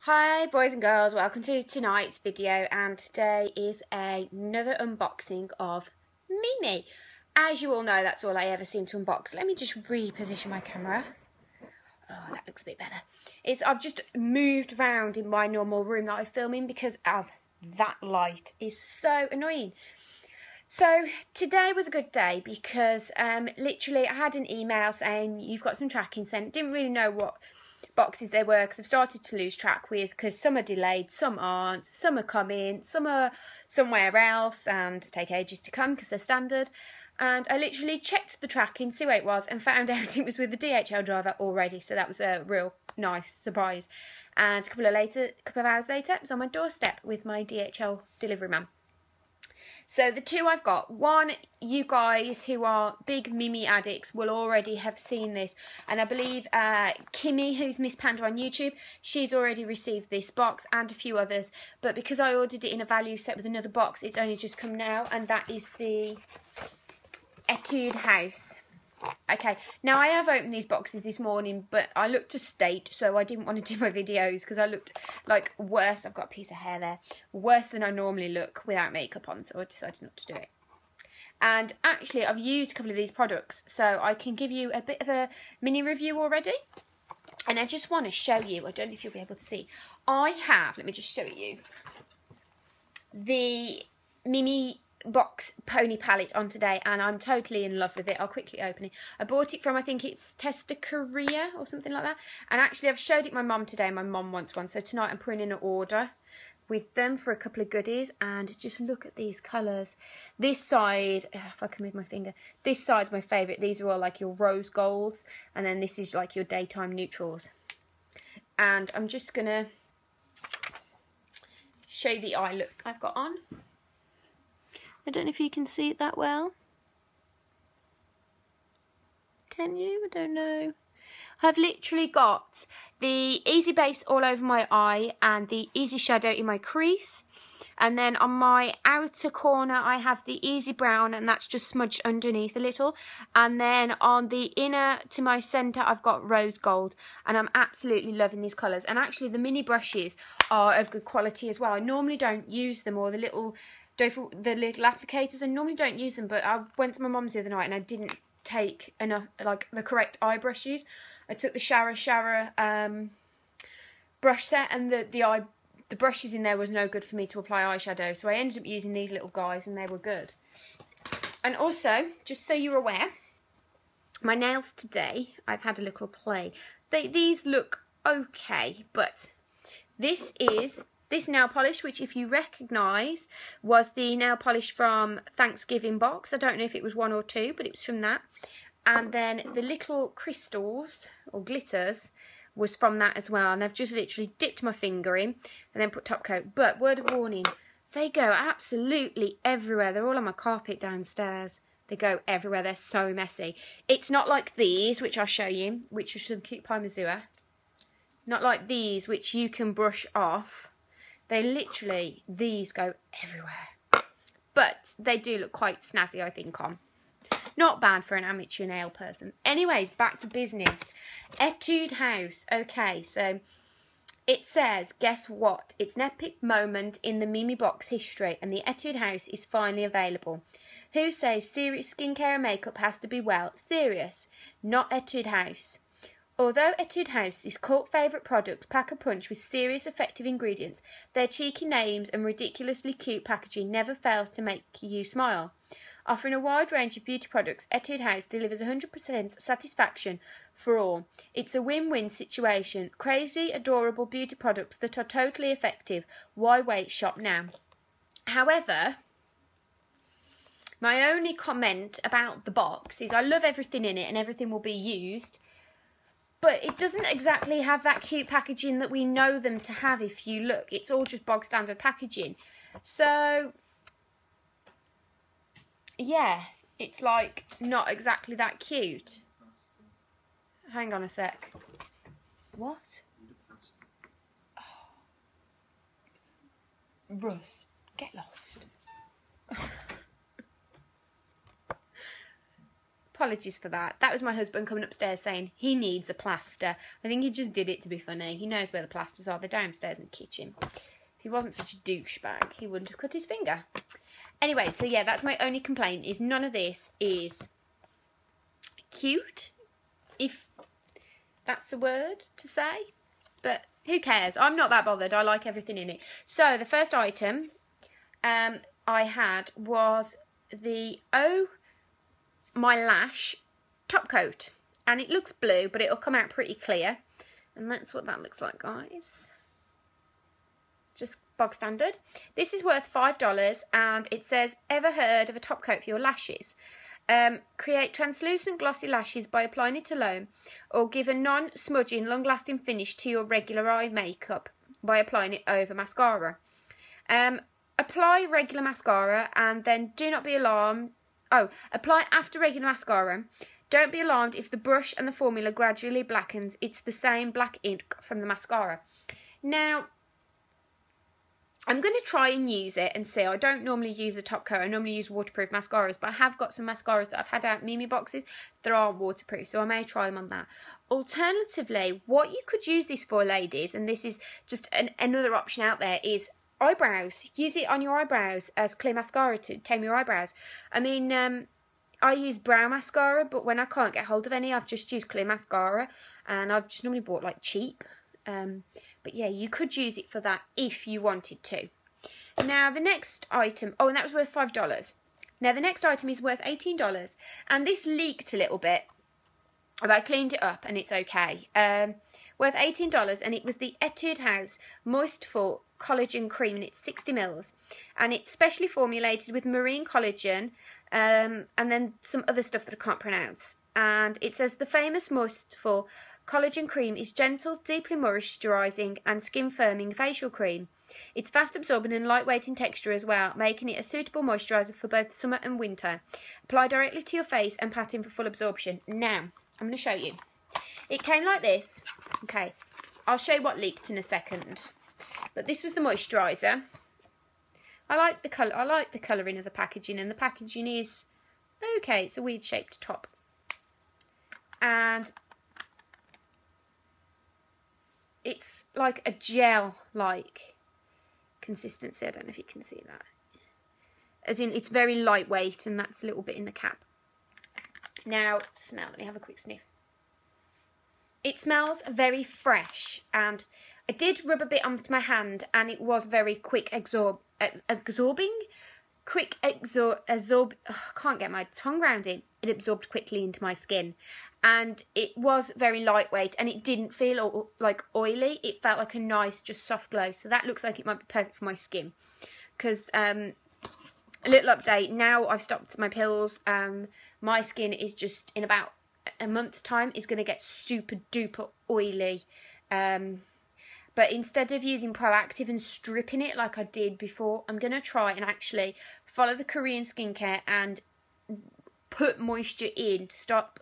Hi boys and girls, welcome to tonight's video, and today is another unboxing of Mimi. As you all know, that's all I ever seem to unbox. Let me just reposition my camera. Oh, that looks a bit better. I've just moved around in my normal room that I film in because of that light is so annoying. So today was a good day because literally I had an email saying you've got some tracking sent. Didn't really know what boxes they were because I've started to lose track with, because some are delayed, some aren't, some are coming, some are somewhere else and take ages to come because they're standard. And I literally checked the tracking, see where it was, and found out it was with the DHL driver already, so that was a real nice surprise. And a couple of hours later it was on my doorstep with my DHL delivery man. So the two I've got, one, you guys who are big Mimi addicts will already have seen this, and I believe Kimmy, who's Miss Panda on YouTube, she's already received this box and a few others, but because I ordered it in a value set with another box, it's only just come now, and that is the Etude house. Okay, now I have opened these boxes this morning, but I looked to state, so I didn't want to do my videos because I looked like worse. I've got a piece of hair there, worse than I normally look without makeup on, so I decided not to do it. And actually, I've used a couple of these products, so I can give you a bit of a mini review already. And I just want to show you, I don't know if you'll be able to see, I have, let me just show you, the Memebox pony palette on today, and I'm totally in love with it. I'll quickly open it. I bought it from, I think it's Tester Korea or something like that, and actually I've showed it my mum today. My mum wants one, so tonight I'm putting in an order with them for a couple of goodies. And just look at these colours. This side, if I can move my finger, this side's my favourite. These are all like your rose golds, and then this is like your daytime neutrals. And I'm just gonna show you the eye look I've got on. I don't know if you can see it that well. Can you? I don't know. I've literally got the Easy Base all over my eye and the Easy Shadow in my crease. And then on my outer corner I have the Easy Brown, and that's just smudged underneath a little. And then on the inner to my centre I've got Rose Gold, and I'm absolutely loving these colours. And actually the mini brushes are of good quality as well. I normally don't use them, or the little applicators, I normally don't use them, but I went to my mum's the other night and I didn't take enough, like the correct eye brushes. I took the Shara brush set, and the brushes in there was no good for me to apply eyeshadow, so I ended up using these little guys and they were good. And also, just so you're aware, my nails today, I've had a little play. These look okay, but this nail polish, which if you recognise was the nail polish from Thanksgiving box. I don't know if it was one or two, but it was from that. And then the little crystals or glitters was from that as well. And I've just literally dipped my finger in and then put top coat. But word of warning, they go absolutely everywhere. They're all on my carpet downstairs. They go everywhere. They're so messy. It's not like these, which I'll show you, which are some cute Parmesan. Not like these, which you can brush off. They literally, these go everywhere. But they do look quite snazzy, I think, on. Not bad for an amateur nail person. Anyways, back to business. Etude house. Okay, so it says, guess what? It's an epic moment in the Memebox history, and the Etude house is finally available. Who says serious skincare and makeup has to be, well, serious? Not Etude house. Although Etude House's cult favourite products pack a punch with serious effective ingredients, their cheeky names and ridiculously cute packaging never fails to make you smile. Offering a wide range of beauty products, Etude House delivers 100% satisfaction for all. It's a win-win situation. Crazy, adorable beauty products that are totally effective. Why wait? Shop now. However, my only comment about the box is I love everything in it and everything will be used, but it doesn't exactly have that cute packaging that we know them to have. If you look, it's all just bog standard packaging. So yeah, it's like not exactly that cute. Hang on a sec. What? Oh. Russ, get lost. Apologies for that. That was my husband coming upstairs saying he needs a plaster. I think he just did it to be funny. He knows where the plasters are. They're downstairs in the kitchen. If he wasn't such a douchebag, he wouldn't have cut his finger. Anyway, so yeah, that's my only complaint, is none of this is cute, if that's a word to say. But who cares? I'm not that bothered. I like everything in it. So the first item I had was the My Lash top coat, and it looks blue, but it'll come out pretty clear, and that's what that looks like, guys. Just bog standard. This is worth $5, and it says, ever heard of a top coat for your lashes? Create translucent glossy lashes by applying it alone, or give a non-smudging long-lasting finish to your regular eye makeup by applying it over mascara. Apply regular mascara and then do not be alarmed. Apply after regular mascara. Don't be alarmed if the brush and the formula gradually blackens. It's the same black ink from the mascara. Now, I'm going to try and use it and see. I don't normally use a top coat. I normally use waterproof mascaras, but I have got some mascaras that I've had out in Memeboxes that are waterproof, so I may try them on that. Alternatively, what you could use this for, ladies, and this is just another option out there, is eyebrows. Use it on your eyebrows as clear mascara to tame your eyebrows. I mean, I use brow mascara, but when I can't get hold of any, I've just used clear mascara, and I've just normally bought like cheap. But yeah, you could use it for that if you wanted to. Now the next item, and that was worth $5. Now the next item is worth $18, and this leaked a little bit, but I cleaned it up and it's okay. Worth $18, and it was the Etude House Moistful Collagen Cream, and it's 60 ml, and it's specially formulated with marine collagen, and then some other stuff that I can't pronounce. And it says the famous Moistful Collagen Cream is gentle, deeply moisturising and skin firming facial cream. It's fast absorbing and lightweight in texture as well, making it a suitable moisturiser for both summer and winter. Apply directly to your face and pat in for full absorption. Now, I'm going to show you. It came like this. Okay, I'll show you what leaked in a second. But this was the moisturiser. I like the colour. I like the colouring of the packaging, and the packaging is okay. It's a weird shaped top, and it's like a gel-like consistency. I don't know if you can see that. As in, it's very lightweight, and that's a little bit in the cap. Now, smell. Let me have a quick sniff. It smells very fresh, and I did rub a bit onto my hand, and it was very quick absorbing. Can't get my tongue around it. It absorbed quickly into my skin, and it was very lightweight, and it didn't feel like oily. It felt like a nice, just soft glow. So that looks like it might be perfect for my skin. Because a little update, now I've stopped my pills. My skin is just, in about a month's time, is going to get super duper oily. But instead of using Proactive and stripping it like I did before, I'm going to try and actually follow the Korean skincare and put moisture in to stop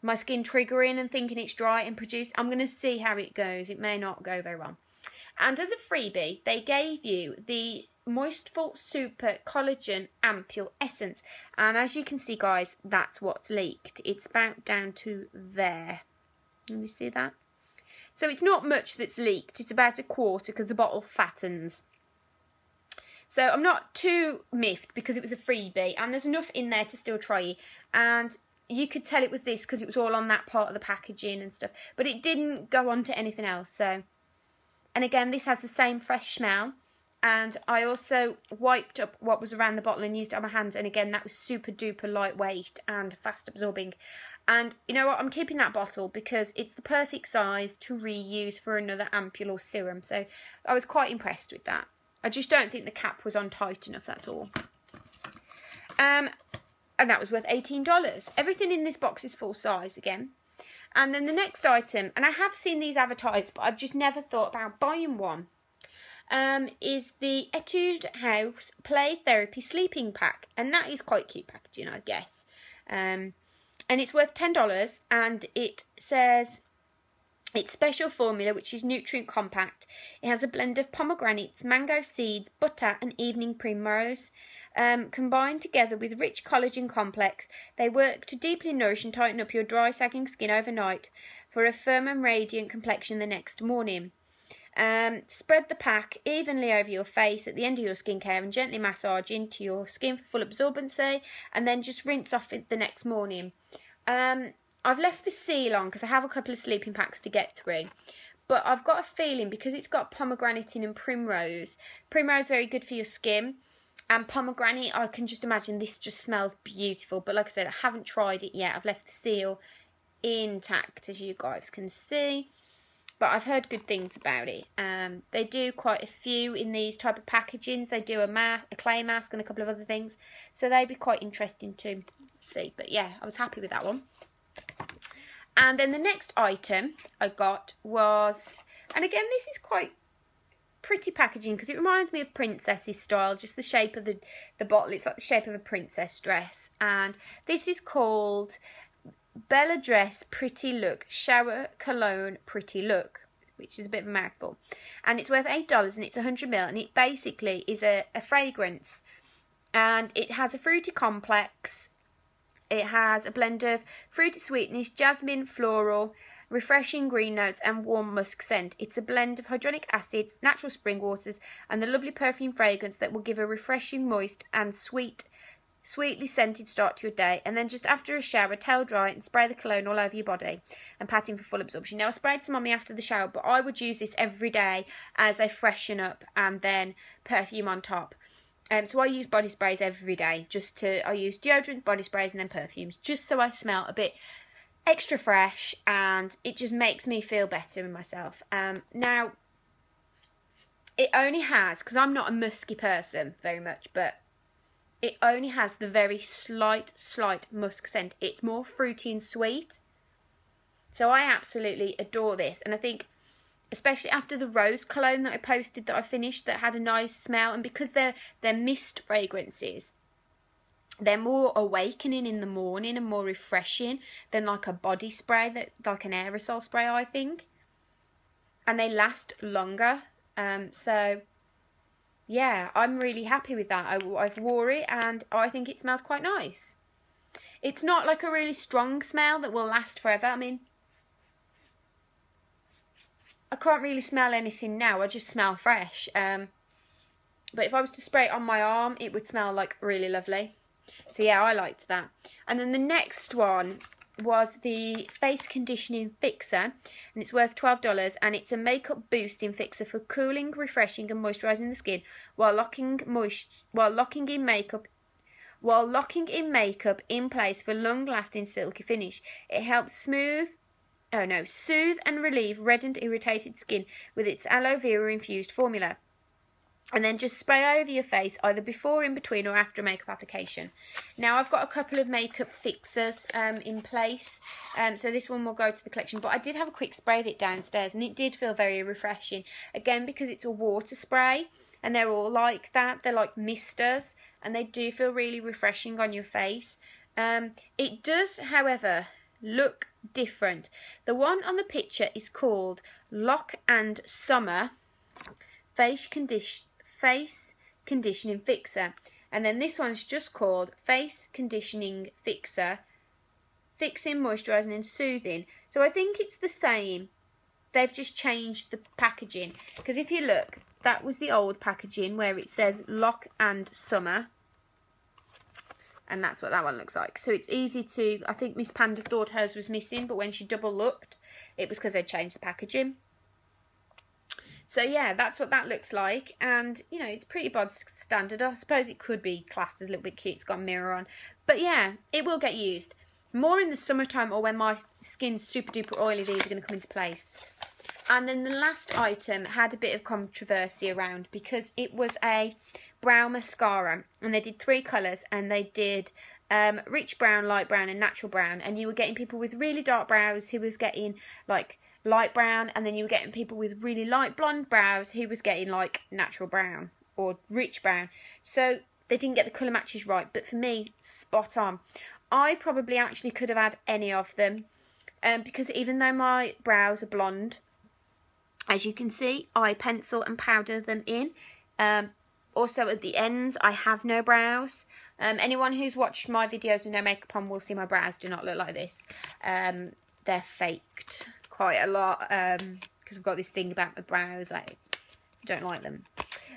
my skin triggering and thinking it's dry and produce. I'm going to see how it goes. It may not go very well. And as a freebie, they gave you the Moistful Super Collagen Ampule Essence. And as you can see, guys, that's what's leaked. It's about down to there. Can you see that? So it's not much that's leaked. It's about a quarter because the bottle fattens. So I'm not too miffed because it was a freebie, and there's enough in there to still try it. And you could tell it was this because it was all on that part of the packaging and stuff. But it didn't go on to anything else. So, and again, this has the same fresh smell. And I also wiped up what was around the bottle and used it on my hands. And again, that was super duper lightweight and fast absorbing. And you know what? I'm keeping that bottle because it's the perfect size to reuse for another ampule or serum. So I was quite impressed with that. I just don't think the cap was on tight enough, that's all. And that was worth $18. Everything in this box is full size again. And then the next item, and I have seen these advertised, but I've just never thought about buying one, is the Etude House Play Therapy Sleeping Pack. And that is quite cute packaging, I guess. And it's worth $10, and it says It's special formula, which is nutrient compact. It has a blend of pomegranates, mango seeds, butter and evening primrose. Combined together with rich collagen complex, they work to deeply nourish and tighten up your dry, sagging skin overnight for a firm and radiant complexion the next morning. Spread the pack evenly over your face at the end of your skincare and gently massage into your skin for full absorbency, and then just rinse off it the next morning. I've left the seal on because I have a couple of sleeping packs to get through. But I've got a feeling, because it's got pomegranate in and primrose is very good for your skin. And pomegranate, I can just imagine this just smells beautiful. But like I said, I haven't tried it yet. I've left the seal intact, as you guys can see. But I've heard good things about it. They do quite a few in these type of packagings. They do a clay mask and a couple of other things. So they'd be quite interesting to see. But yeah, I was happy with that one. And then the next item I got was, and again, this is quite pretty packaging because it reminds me of princesses style, just the shape of the bottle. It's like the shape of a princess dress. And this is called Belle Dress Pretty Look Shower Cologne Pretty Look, which is a bit of a mouthful. And it's worth $8 and it's 100ml, and it basically is a fragrance. And it has a fruity complex. It has a blend of fruity sweetness, jasmine, floral, refreshing green notes and warm musk scent. It's a blend of hyaluronic acids, natural spring waters and the lovely perfume fragrance that will give a refreshing, moist and sweetly scented start to your day. And then just after a shower, towel dry and spray the cologne all over your body and pat in for full absorption. Now, I sprayed some on me after the shower, but I would use this every day as a freshen up and then perfume on top. So I use body sprays every day. I use deodorant, body sprays and then perfumes, just so I smell a bit extra fresh, and it just makes me feel better in myself. Now, it only has, because I'm not a musky person very much, but it only has the very slight musk scent. It's more fruity and sweet. So I absolutely adore this, and I think, especially after the rose cologne that I posted that I finished that had a nice smell, and because they're mist fragrances, they're more awakening in the morning and more refreshing than like a body spray, like an aerosol spray, I think. And they last longer. So yeah, I'm really happy with that. I've wore it and I think it smells quite nice. It's not like a really strong smell that will last forever. I mean, I can't really smell anything now. I just smell fresh. But if I was to spray it on my arm, it would smell like really lovely. So yeah, I liked that. And then the next one was the face conditioning fixer, and it's worth $12, and it's a makeup boosting fixer for cooling, refreshing and moisturising the skin while locking in makeup in place for long-lasting silky finish. It helps soothe and relieve reddened, irritated skin with its aloe vera infused formula. And then just spray over your face either before, in between or after a makeup application. Now I've got a couple of makeup fixers in place. So this one will go to the collection. But I did have a quick spray of it downstairs and it did feel very refreshing. Again, because it's a water spray and they're all like that. They're like misters and they do feel really refreshing on your face. It does, however, look different. The one on the picture is called Lock and Summer Face Conditioning Fixer, and then this one's just called Face Conditioning Fixer, Fixing, Moisturising and Soothing. So I think it's the same. They've just changed the packaging, because if you look, that was the old packaging where it says Lock and Summer, and that's what that one looks like. So it's easy to, I think Miss Panda thought hers was missing, but when she double looked, it was because they changed the packaging. So yeah, that's what that looks like, and you know, it's pretty bog standard. I suppose it could be classed as a little bit cute. It's got a mirror on, but yeah, it will get used more in the summertime or when my skin's super duper oily. These are going to come into place. And then the last item had a bit of controversy around because it was a brow mascara, and they did 3 colours, and they did rich brown, light brown and natural brown, and you were getting people with really dark brows who was getting like light brown, and then you were getting people with really light blonde brows who was getting like natural brown or rich brown. So they didn't get the colour matches right, but for me, spot on. I probably actually could have had any of them. because even though my brows are blonde, as you can see, I pencil and powder them in. Also at the ends, I have no brows. Anyone who's watched my videos with no makeup on will see my brows do not look like this. They're faked quite a lot, because I've got this thing about my brows. I don't like them.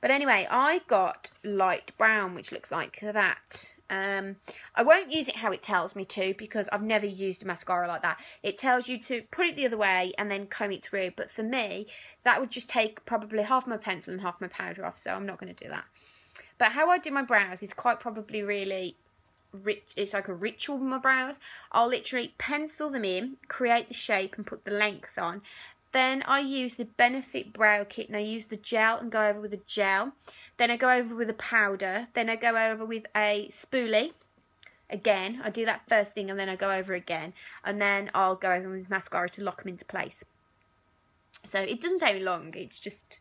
But anyway, I got light brown, which looks like that. I won't use it how it tells me to, because I've never used a mascara like that. It tells you to put it the other way and then comb it through. But for me, that would just take probably half my pencil and half my powder off, so I'm not going to do that. But how I do my brows is quite probably really rich. It's like a ritual with my brows. I'll literally pencil them in, create the shape and put the length on. Then I use the Benefit Brow Kit, and I use the gel and go over with a gel. Then I go over with a powder. Then I go over with a spoolie. Again, I do that first thing and then I go over again. And then I'll go over with mascara to lock them into place. So it doesn't take me long. It's just,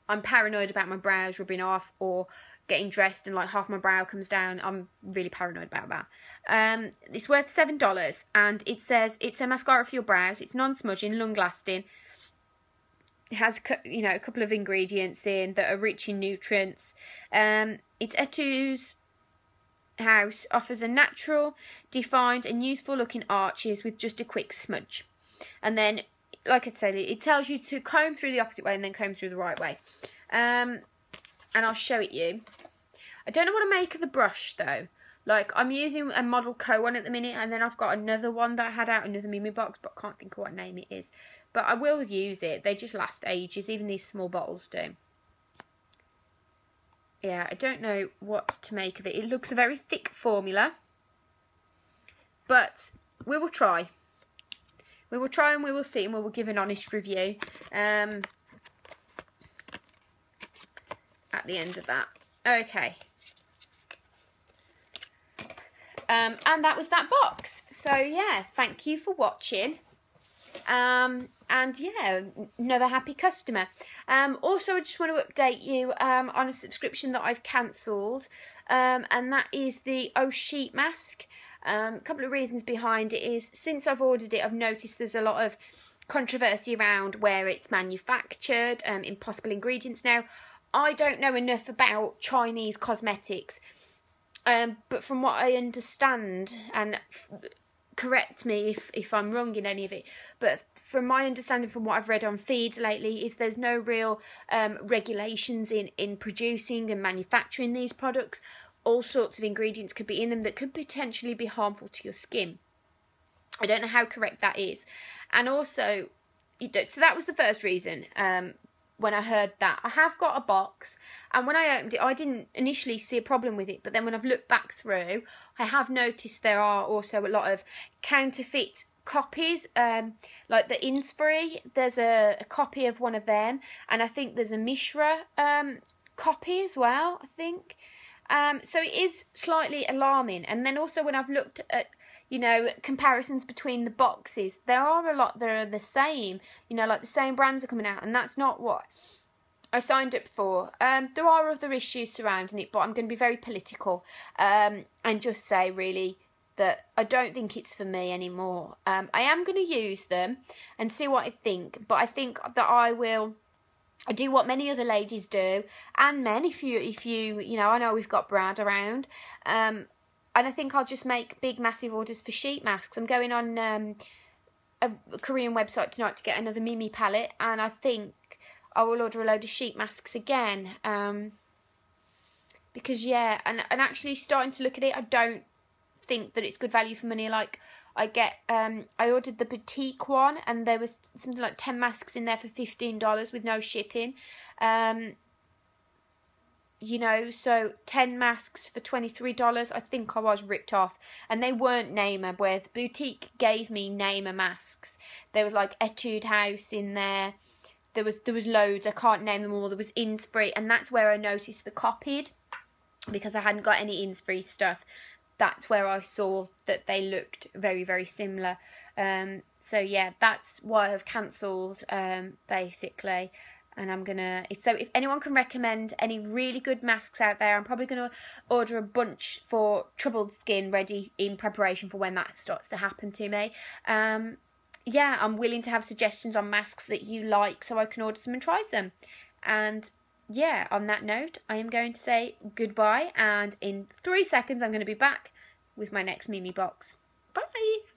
I'm paranoid about my brows rubbing off or getting dressed and like half my brow comes down. I'm really paranoid about that. It's worth $7 and it says it's a mascara for your brows. It's non-smudging, long-lasting. It has, you know, a couple of ingredients in that are rich in nutrients. It's Etude's house offers a natural, defined and youthful looking arches with just a quick smudge. And then, like I said, it tells you to comb through the opposite way and then comb through the right way. And I'll show it you. I don't know what to make of the brush though. Like, I'm using a model Co one at the minute, and then I've got another one that I had out, another Memebox, but I can't think of what name it is. But I will use it. They just last ages. Even these small bottles do. Yeah, I don't know what to make of it. It looks a very thick formula. But we will try. We will try and we will see, and we will give an honest review at the end of that. Okay. And that was that box. So yeah, thank you for watching. And yeah, another happy customer. Also, I just want to update you on a subscription that I've cancelled, and that is the sheet mask. A couple of reasons behind it is, since I've ordered it, I've noticed there's a lot of controversy around where it's manufactured, impossible ingredients. Now, I don't know enough about Chinese cosmetics, but from what I understand, and correct me if I'm wrong in any of it, but from my understanding, from what I've read on feeds lately, is there's no real regulations in producing and manufacturing these products. All sorts of ingredients could be in them that could potentially be harmful to your skin. I don't know how correct that is. And also, so that was the first reason. When I heard that, I have got a box, and when I opened it, I didn't initially see a problem with it, but then when I've looked back through, I have noticed there are also a lot of counterfeit copies, like the Innisfree. There's a copy of one of them, and I think there's a Mishra copy as well, I think. So it is slightly alarming. And then also when I've looked at, you know, comparisons between the boxes, there are a lot that are the same, you know, like the same brands are coming out, and that's not what I signed up for. There are other issues surrounding it, but I'm going to be very political and just say really that I don't think it's for me anymore. I am going to use them and see what I think, but I think that I do what many other ladies do, and men, if you know, I know we've got Brad around, and I think I'll just make big, massive orders for sheet masks. I'm going on a Korean website tonight to get another Mimi palette, and I think I will order a load of sheet masks again. Because, yeah, and actually starting to look at it, I don't think that it's good value for money. Like, I ordered the boutique one, and there was something like 10 masks in there for $15 with no shipping. You know, so 10 masks for $23, I think I was ripped off. And they weren't Namer, where the boutique gave me Namer masks. There was like Etude House in there. There was loads, I can't name them all. There was Innisfree, and that's where I noticed the copied, because I hadn't got any Innisfree stuff. That's where I saw that they looked very, very similar. So yeah, that's why I've cancelled, basically. And I'm gonna, so if anyone can recommend any really good masks out there, I'm probably gonna order a bunch for troubled skin, ready in preparation for when that starts to happen to me. yeah, I'm willing to have suggestions on masks that you like so I can order some and try some. And yeah, on that note, I am going to say goodbye, and in 3 seconds I'm going to be back with my next Memebox. Bye!